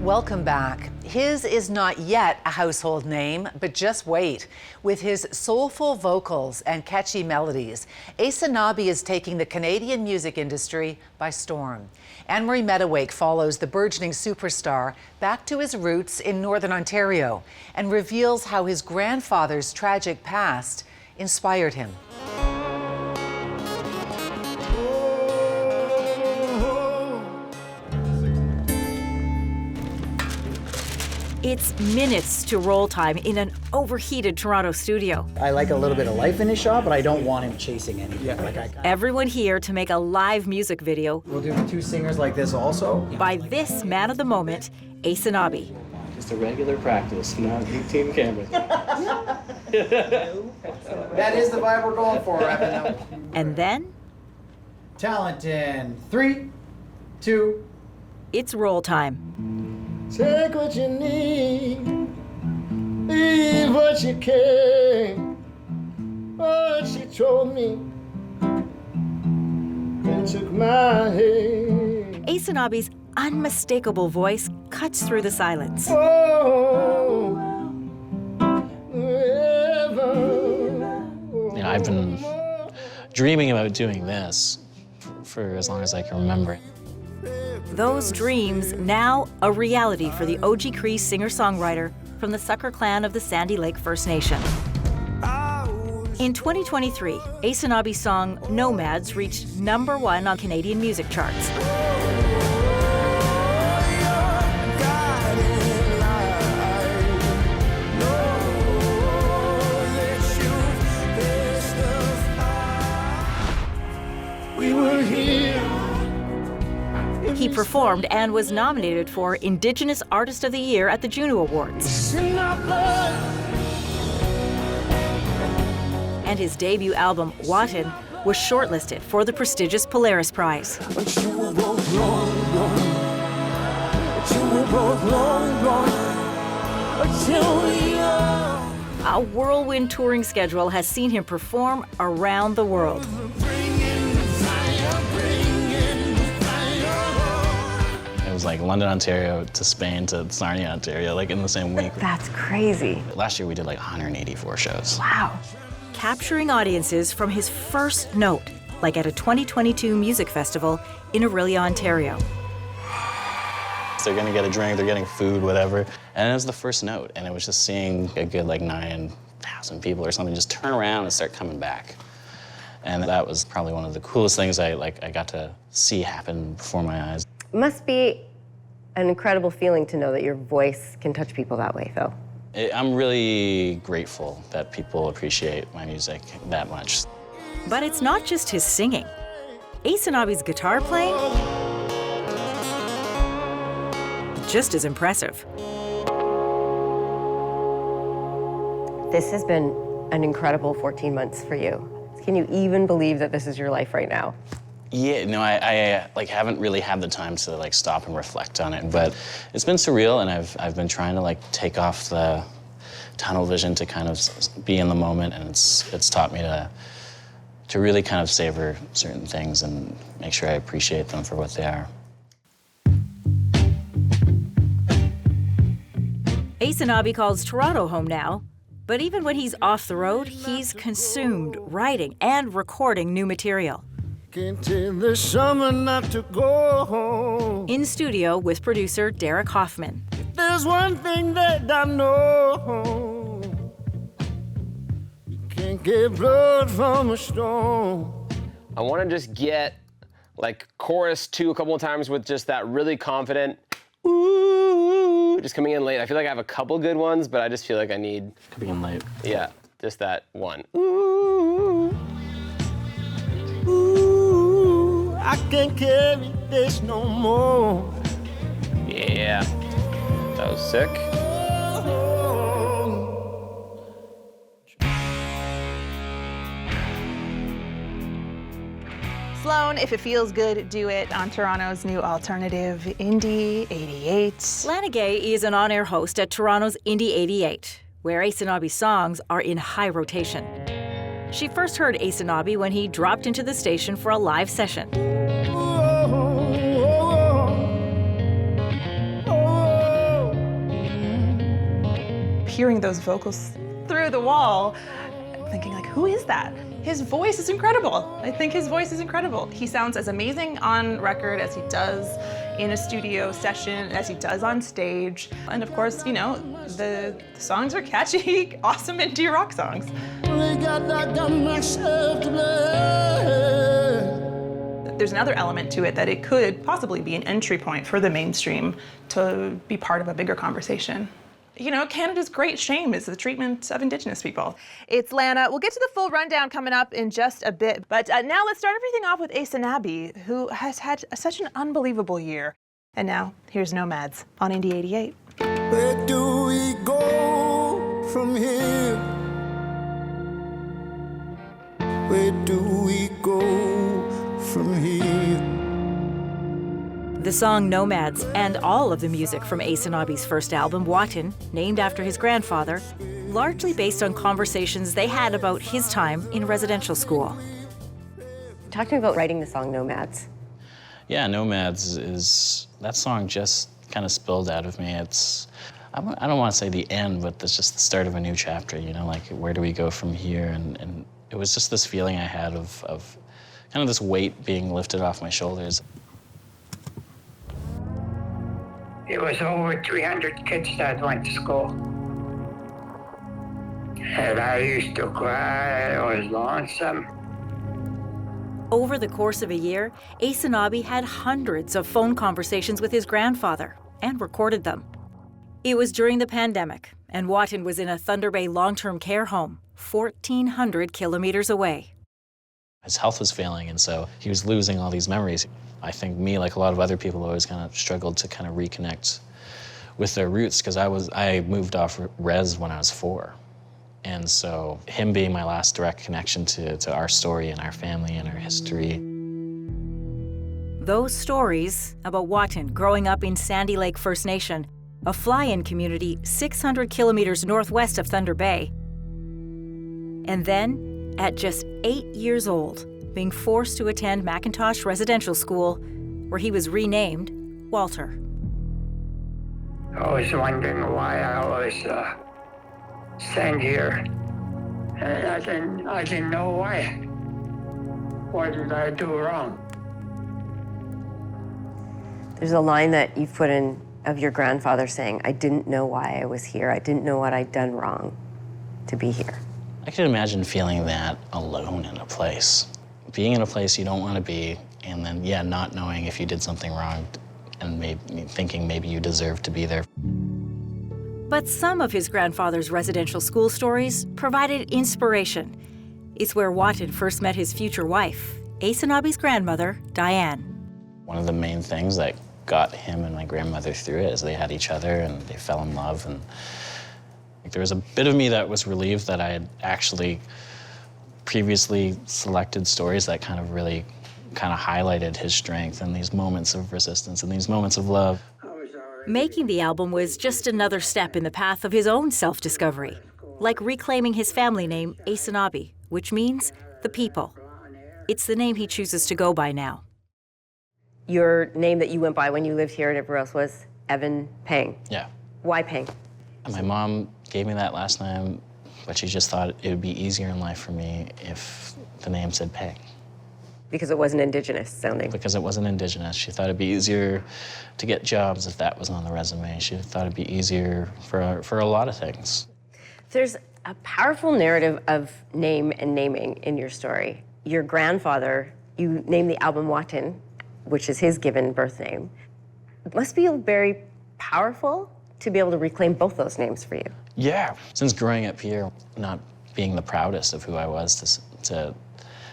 Welcome back. His is not yet a household name, but just wait. With his soulful vocals and catchy melodies, Aysanabee is taking the Canadian music industry by storm. Anne-Marie Meteoric follows the burgeoning superstar back to his roots in Northern Ontario and reveals how his grandfather's tragic past inspired him. It's minutes to roll time in an overheated Toronto studio. I like a little bit of life in his shot, but I don't want him chasing anything. Yeah. Everyone here to make a live music video. We'll do 2 singers like this also. By this man of the moment, Aysanabee. Just a regular practice, not 18 cameras. That is the vibe we're going for right now. And then, Talent in 3, 2. it's roll time. Take what you need, leave what you can. What she told me, and took my hand. Aysanabee's unmistakable voice cuts through the silence. Oh, wherever. You know, I've been dreaming about doing this for as long as I can remember. Those dreams now a reality for the Oji-Cree singer-songwriter from the Sucker Clan of the Sandy Lake First Nation. In 2023, Aysanabee's song Nomads reached #1 on Canadian music charts. We were here. He performed and was nominated for Indigenous Artist of the Year at the Juno Awards. In our blood. And his debut album, Watan, was shortlisted for the prestigious Polaris Prize. But you were both long gone. But you were both long gone. Until we are. A whirlwind touring schedule has seen him perform around the world. It was like London, Ontario to Spain to Sarnia, Ontario, like in the same week. That's crazy. Last year we did like 184 shows. Wow. Capturing audiences from his first note, like at a 2022 music festival in Orillia, Ontario. They're gonna get a drink, they're getting food, whatever. And it was the first note, and it was just seeing a good like 9,000 people or something just turn around and start coming back. And that was probably one of the coolest things I got to see happen before my eyes. It must be an incredible feeling to know that your voice can touch people that way, though. I'm really grateful that people appreciate my music that much. But it's not just his singing. Aysanabee's guitar playing, just as impressive. This has been an incredible 14 months for you. Can you even believe that this is your life right now? Yeah, no, I like haven't really had the time to like stop and reflect on it, but it's been surreal, and I've been trying to like take off the tunnel vision to kind of be in the moment, and it's taught me to really kind of savor certain things and make sure I appreciate them for what they are. Aysanabee calls Toronto home now, but even when he's off the road, he's consumed writing and recording new material. Can't tell the summer not to go home. In studio with producer Derek Hoffman. There's one thing that I know. You can't get blood from a stone. I want to just get like chorus 2 a couple of times with just that really confident ooh, just coming in late. I feel like I have a couple good ones, but I just feel like I need Coming in late. Yeah, just that one. Ooh. Ooh, I can't carry this no more. Yeah, that was sick. Sloan, if it feels good, do it on Toronto's new alternative, Indie 88. Lana Gay is an on-air host at Toronto's Indie 88, where Aysanabee's songs are in high rotation. She first heard Aysanabee when he dropped into the station for a live session. hearing those vocals through the wall, thinking like, who is that? His voice is incredible. I think his voice is incredible. He sounds as amazing on record as he does in a studio session, as he does on stage. And of course, you know, the songs are catchy, awesome indie rock songs. There's another element to it that it could possibly be an entry point for the mainstream to be part of a bigger conversation. You know, Canada's great shame is the treatment of Indigenous people. It's Lana. We'll get to the full rundown coming up in just a bit. But now let's start everything off with Aysanabee, who has had such an unbelievable year. And now, here's Nomads on Indie 88. Where do we go from here? Where do we go from here? The song Nomads and all of the music from Aysanabee's first album, Watan, named after his grandfather, largely based on conversations they had about his time in residential school. Talk to me about writing the song Nomads. Yeah, Nomads is, that song just kind of spilled out of me. It's, I don't want to say the end, but it's just the start of a new chapter, you know, like where do we go from here? And it was just this feeling I had of kind of this weight being lifted off my shoulders. It was over 300 kids that went to school. And I used to cry, I was lonesome. Over the course of a year, Aysanabee had hundreds of phone conversations with his grandfather and recorded them. It was during the pandemic, and Watan was in a Thunder Bay long-term care home, 1,400 kilometers away. His health was failing, and so he was losing all these memories. I think me, like a lot of other people, always kind of struggled to kind of reconnect with their roots, because I moved off res when I was 4. And so him being my last direct connection to our story and our family and our history. Those stories about Watan growing up in Sandy Lake First Nation, a fly-in community 600 kilometers northwest of Thunder Bay. And then, at just 8 years old, being forced to attend McIntosh Residential School, where he was renamed Walter. I was wondering why I was sent here. And I didn't know why. What did I do wrong? There's a line that you've put in of your grandfather saying, I didn't know why I was here. I didn't know what I'd done wrong to be here. I can imagine feeling that alone in a place. Being in a place you don't want to be, and then, yeah, not knowing if you did something wrong and thinking maybe you deserve to be there. But some of his grandfather's residential school stories provided inspiration. It's where Watan first met his future wife, Aysanabee's grandmother, Diane. One of the main things that got him and my grandmother through it is they had each other and they fell in love. And there was a bit of me that was relieved that I had actually previously selected stories that kind of highlighted his strength and these moments of resistance and these moments of love. Making the album was just another step in the path of his own self-discovery, like reclaiming his family name, Aysanabee, which means the people. It's the name he chooses to go by now. Your name that you went by when you lived here and everywhere else was Evan Pang. Yeah. Why Pang? My mom gave me that last name, but she just thought it would be easier in life for me if the name said Pang. Because it wasn't Indigenous sounding. Because it wasn't Indigenous. She thought it'd be easier to get jobs if that was on the resume. She thought it'd be easier for a lot of things. There's a powerful narrative of name and naming in your story. Your grandfather, you named the album Watan, which is his given birth name. It must be very powerful to be able to reclaim both those names for you. Yeah. Since growing up here, not being the proudest of who I was, to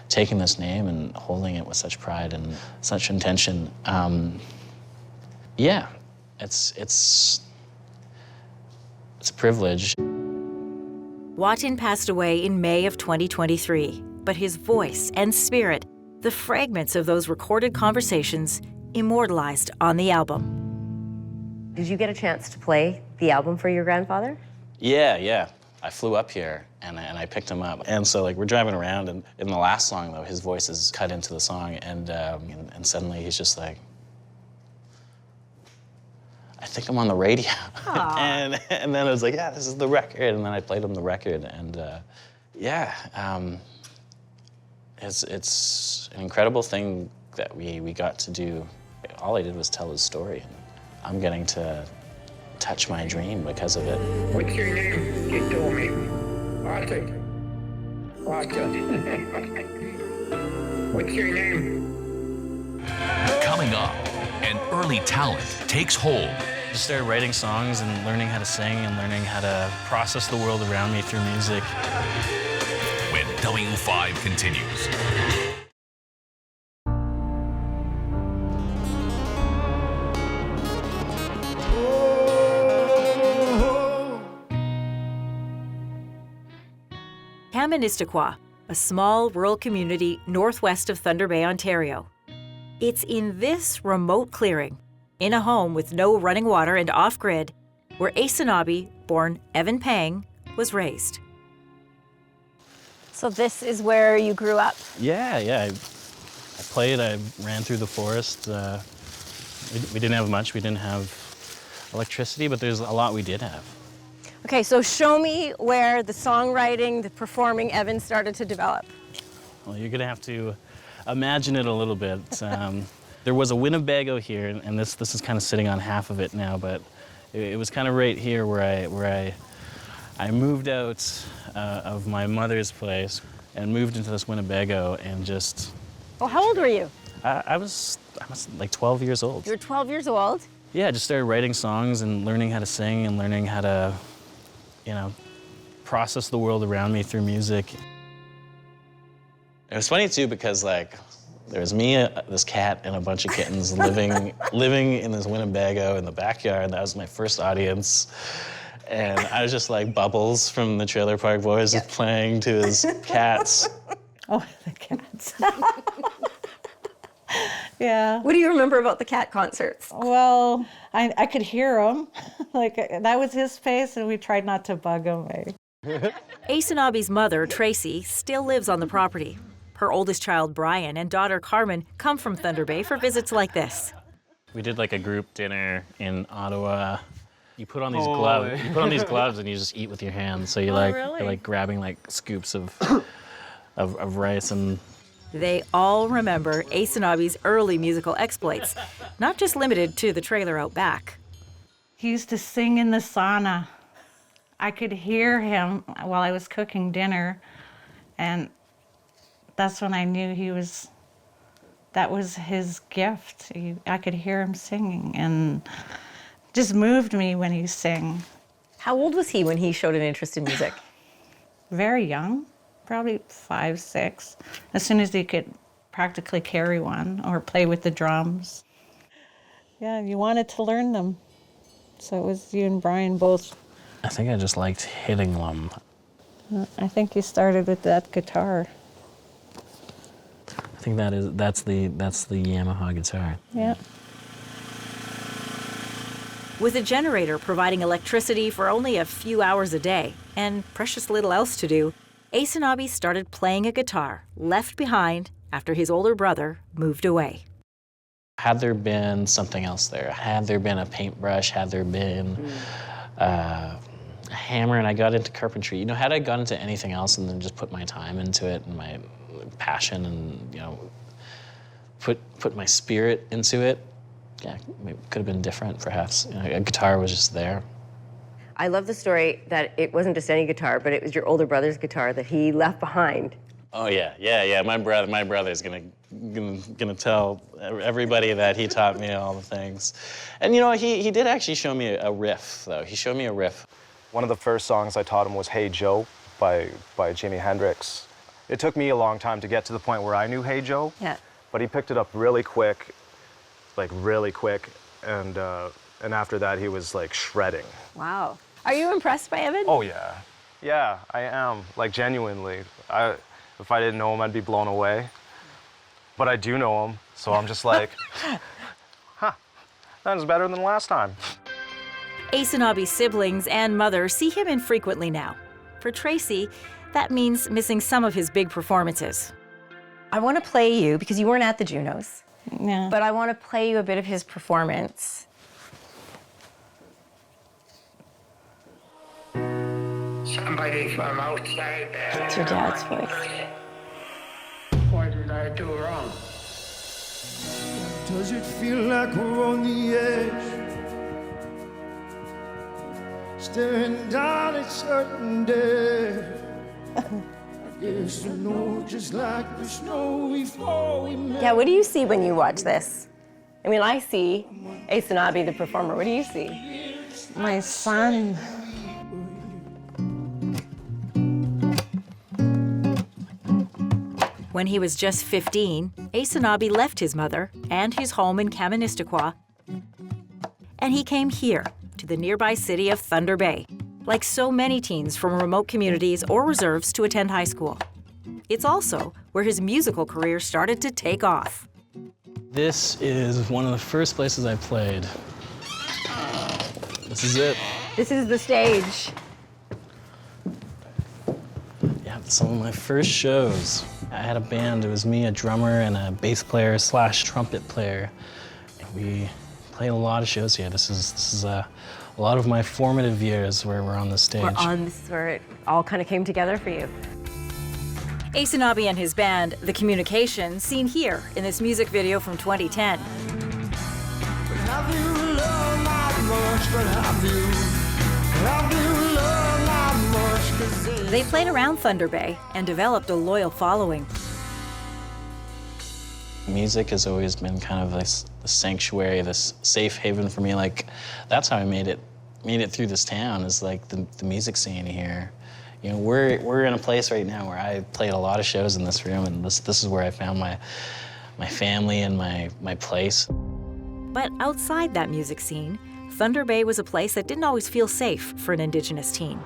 taking this name and holding it with such pride and such intention, yeah, it's a privilege. Watan passed away in May of 2023, but his voice and spirit, the fragments of those recorded conversations, immortalized on the album. Did you get a chance to play the album for your grandfather? Yeah. I flew up here and I picked him up. And so we're driving around, and in the last song though, his voice is cut into the song, and suddenly he's just like, I think I'm on the radio. and then I was like, yeah, this is the record. And then I played him the record. And it's an incredible thing that we got to do. All I did was tell his story. And I'm getting to touch my dream because of it. What's your name? You told me. Arthur. Arthur. What's your name? Coming up, an early talent takes hold. Just started writing songs and learning how to sing and learning how to process the world around me through music. When W5 continues. Kaministiquia, a small rural community northwest of Thunder Bay, Ontario. It's in this remote clearing, in a home with no running water and off-grid, where Aysanabee, born Evan Pang, was raised. So this is where you grew up? Yeah. I played, I ran through the forest. We didn't have much. We didn't have electricity, but there's a lot we did have. Okay, so show me where the songwriting, the performing Evan started to develop. Well, you're gonna have to imagine it a little bit. There was a Winnebago here, and this is kind of sitting on half of it now, but it was kind of right here where I moved out of my mother's place and moved into this Winnebago and just... Well, how old were you? I was like 12 years old. You were 12 years old? Yeah, I just started writing songs and learning how to sing and learning how to, process the world around me through music. It was funny too because like there was me, this cat, and a bunch of kittens living in this Winnebago in the backyard. That was my first audience. And I was just like Bubbles from the Trailer Park Boys, just playing to his cats. Oh, the cats. Yeah. What do you remember about the cat concerts? Well, I could hear him. Like, that was his space, and we tried not to bug him. Aysanabee's mother, Tracy, still lives on the property. Her oldest child, Brian, and daughter, Carmen, come from Thunder Bay for visits like this. We did like a group dinner in Ottawa. You put on these gloves. You put on these gloves and you just eat with your hands. So you're you're like grabbing like scoops of rice and. They all remember Aysanabee's early musical exploits, not just limited to the trailer out back. He used to sing in the sauna. I could hear him while I was cooking dinner, and that's when I knew that was his gift. I could hear him singing, and just moved me when he sang. How old was he when he showed an interest in music? Very young, probably 5, 6, as soon as he could practically carry one or play with the drums. Yeah, you wanted to learn them. So it was you and Brian both. I think I just liked hitting them. I think you started with that guitar. I think that's the Yamaha guitar. Yeah. With a generator providing electricity for only a few hours a day and precious little else to do, Aysanabee started playing a guitar left behind after his older brother moved away. Had there been something else there, had there been a paintbrush, had there been a hammer, and I got into carpentry, had I gone into anything else and then just put my time into it and my passion and, put my spirit into it, yeah, it could have been different, perhaps. A guitar was just there. I love the story that it wasn't just any guitar, but it was your older brother's guitar that he left behind. Oh yeah. My brother's gonna tell everybody that he taught me all the things. And he did actually show me a riff, though. He showed me a riff. One of the first songs I taught him was Hey Joe by Jimi Hendrix. It took me a long time to get to the point where I knew Hey Joe. Yeah. But he picked it up really quick, and after that he was like shredding. Wow. Are you impressed by Evan? Oh yeah. Yeah, I am, like genuinely. If I didn't know him, I'd be blown away. But I do know him, so I'm just like, that was better than last time. Aysanabee's siblings and mother see him infrequently now. For Tracy, that means missing some of his big performances. I want to play you, because you weren't at the Junos, Yeah. but I want to play you a bit of his performance. somebody from outside there. It's your dad's voice. What did I do wrong? Does it feel like we're on the edge? Staring down at certain death. I guess I know just like the snow before we met. Yeah, what do you see when you watch this? I mean, I see Aysanabee, the performer. What do you see? My son. When he was just 15, Aysanabee left his mother and his home in Kaministiquia, and he came here to the nearby city of Thunder Bay, like so many teens from remote communities or reserves to attend high school. It's also where his musical career started to take off. This is one of the first places I played. This is it. This is the stage. Yeah, some of my first shows. I had a band. It was me, a drummer, and a bass player / trumpet player. And we played a lot of shows here. This is a lot of my formative years where we're on the stage. This is where it all kind of came together for you. Aysanabee and his band, The Communication, seen here in this music video from 2010. Have you loved not much, but have you loved not much? 'Cause They played around Thunder Bay and developed a loyal following. Music has always been kind of this sanctuary, this safe haven for me. Like, that's how I made it through this town, is like the music scene here. You know, we're in a place right now where I played a lot of shows in this room, and this is where I found my family and my place. But outside that music scene, Thunder Bay was a place that didn't always feel safe for an Indigenous teen.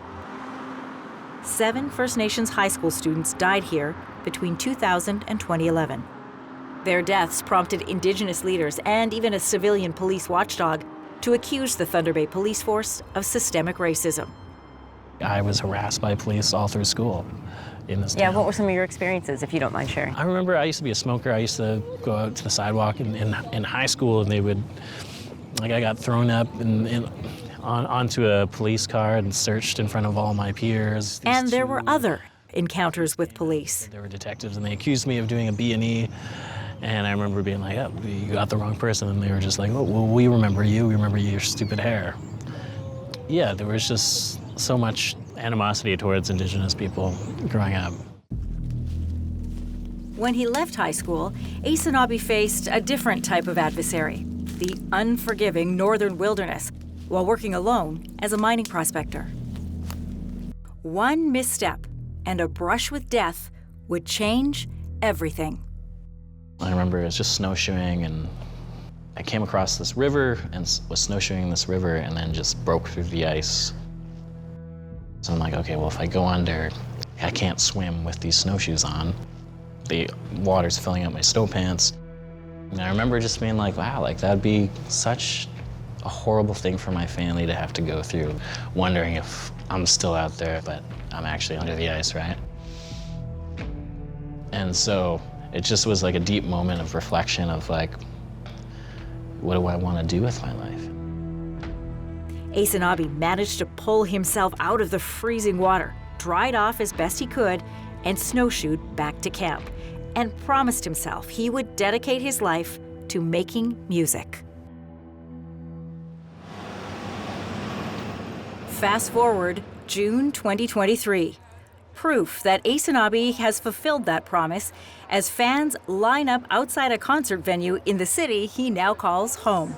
7 First Nations high school students died here between 2000 and 2011. Their deaths prompted Indigenous leaders and even a civilian police watchdog to accuse the Thunder Bay police force of systemic racism. I was harassed by police all through school in this town. Yeah, what were some of your experiences, if you don't mind sharing? I remember I used to be a smoker. I used to go out to the sidewalk in high school, and they would, like, I got thrown up onto a police car and searched in front of all my peers. And there were other encounters with police. There were detectives, and they accused me of doing a B&E. And I remember being like, oh, you got the wrong person. And they were just like, oh, well, we remember you. We remember your stupid hair. Yeah, there was just so much animosity towards Indigenous people growing up. When he left high school, Aysanabee faced a different type of adversary, the unforgiving northern wilderness, while working alone as a mining prospector. One misstep and a brush with death would change everything. I remember it was just snowshoeing, and I came across this river and was snowshoeing this river and then just broke through the ice. So I'm like, okay, well, if I go under, I can't swim with these snowshoes on. The water's filling up my snow pants. And I remember just being like, wow, like that'd be such a horrible thing for my family to have to go through, wondering if I'm still out there, but I'm actually under the ice, right? And so it just was like a deep moment of reflection of like, what do I want to do with my life? Aysanabee managed to pull himself out of the freezing water, dried off as best he could, and snowshoed back to camp, and promised himself he would dedicate his life to making music. Fast forward, June 2023. Proof that Aysanabee has fulfilled that promise as fans line up outside a concert venue in the city he now calls home,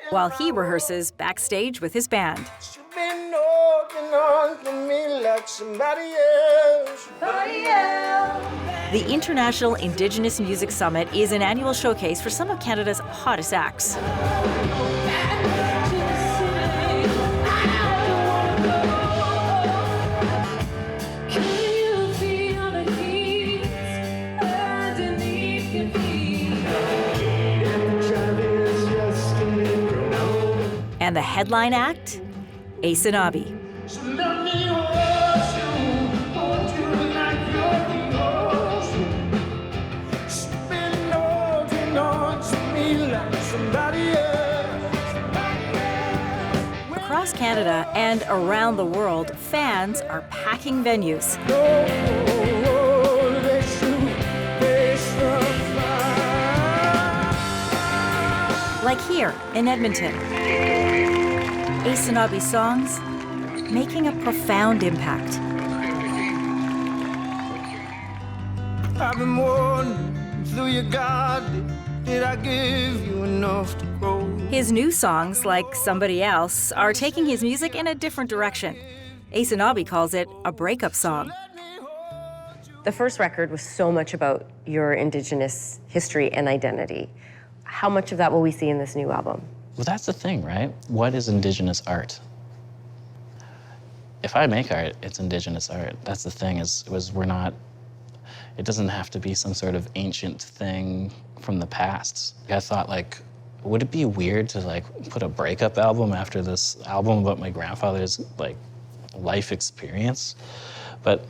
while he rehearses backstage with his band. The International Indigenous Music Summit is an annual showcase for some of Canada's hottest acts. And the headline act, Aysanabee. Across Across Canada and around the world, fans are packing venues. Like here in Edmonton. Aysanabee songs making a profound impact. I've been wondering through your garden, did I give you enough to grow? His new songs, like Somebody Else, are taking his music in a different direction. Aysanabee calls it a breakup song. The first record was so much about your Indigenous history and identity. How much of that will we see in this new album? Well, that's the thing, right? What is Indigenous art? If I make art, it's Indigenous art. That's the thing, we're not, it doesn't have to be some sort of ancient thing from the past. I thought, like, would it be weird to, like, put a breakup album after this album about my grandfather's, like, life experience? But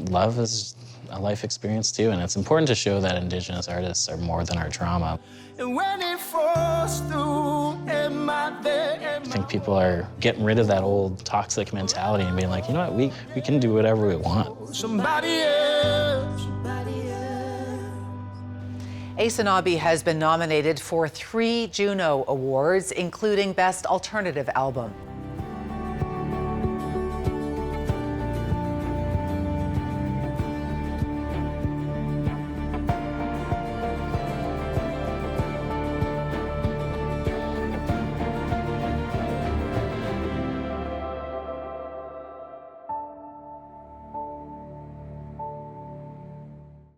love is a life experience too, and it's important to show that Indigenous artists are more than our trauma. And when it falls through, am I there? I think people are getting rid of that old toxic mentality and being like, you know what, we can do whatever we want. Somebody else. Aysanabee has been nominated for 3 Juno Awards, including Best Alternative Album.